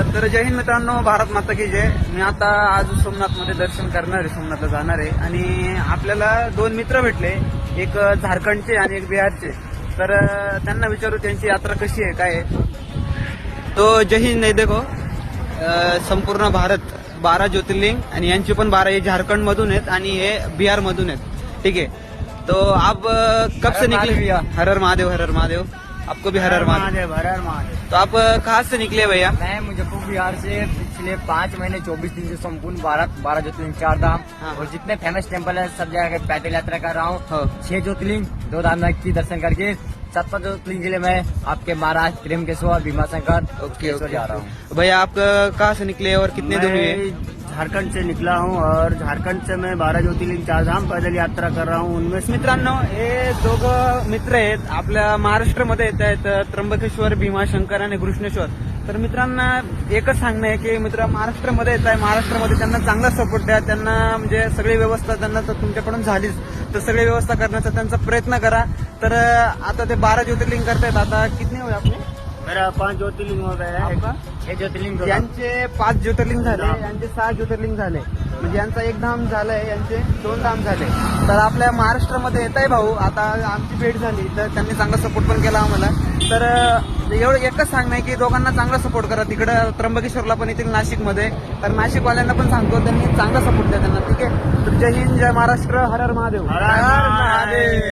तर जय हिंद मित्रांनो, भारत माता की जय. मी आता आज सोमनाथमध्ये दर्शन करणार आहे, सोमनाथला जाणार आहे. आणि आपल्याला दोन मित्र भेटले, एक झारखंडचे आणि एक बिहारचे. तर त्यांना विचारू त्यांची यात्रा कशी आहे, काय आहे. तो जय हिंद नाही देखो, संपूर्ण भारत 12 ज्योतिर्लिंग आणि यांचे पण 12 हे झारखंड मधून आहेत आणि हे बिहार मधून आहेत. ठीक है, तो आप कब से निकले भैया? हर हर महादेव, हर हर महादेव. आपको भी हर हर महादेव. हर हर महादेव. तो आप कहाँ से निकले भैया? मैं मुजफ्फरपुर बिहार से पिछले 5 महीने 24 दिन से संपूर्ण भारत 12 ज्योतिर्लिंग 4 धाम हाँ. और जितने फेमस टेम्पल है सब जगह पैदल यात्रा कर रहा हाँ. हूँ. 6 ज्योतिर्लिंग 2 धाम की दर्शन करके 7वां ज्योतिर्लिंग के लिए मैं आपके महाराष्ट्र त्र्यंबकेश्वर भीमाशंकर ओके ओके जा रहा हूँ. भैया, आप कहाँ से निकले और कितने दूर हुए? मैं झारखंड से निकला हूँ और झारखंड से मैं 12 ज्योतिर्लिंग 4 धाम पैदल यात्रा कर रहा हूँ. उनमें मित्रांनो, हे दोघं मित्र आहेत, आपल्या महाराष्ट्रामध्ये येत आहेत, त्र्यंबकेश्वर, भीमाशंकर आणि कृष्णेश्वर. तर मित्रांना एकच सांगणं आहे की मित्र महाराष्ट्रामध्ये येत आहे, महाराष्ट्रामध्ये त्यांना चांगला सपोर्ट द्या. त्यांना म्हणजे सगळी व्यवस्था त्यांना तर तुमच्याकडून झालीच, तर सगळी व्यवस्था करण्याचा त्यांचा प्रयत्न करा. तर आता ते 12 ज्योतिर्लिंग करतायत. आता कितने हुए आपले? मेरा 5 ज्योतिर्लिंग हो गया है. आपका? 6 ज्योतिर्लिंग यांचे 5 ज्योतिर्लिंग झाले, यांचे 6 ज्योतिर्लिंग झाले, म्हणजे यांचा 1 धाम झालंय, यांचे 2 धाम झाले. तर आपल्या महाराष्ट्रामध्ये येत आहे भाऊ. आता आमची भेट झाली तर त्यांनी चांगला सपोर्ट पण केला आम्हाला. तर एवढं एकच सांगणं आहे की दोघांना चांगला सपोर्ट करा. तिकडं त्र्यंबकेश्वरला पण येतील नाशिकमध्ये, तर नाशिकवाल्यांना पण सांगतो त्यांनी चांगला सपोर्ट द्या त्यांना. ठीक आहे, तर जय हिंद, जय महाराष्ट्र, हर हर महादेव. हर हर महादेव.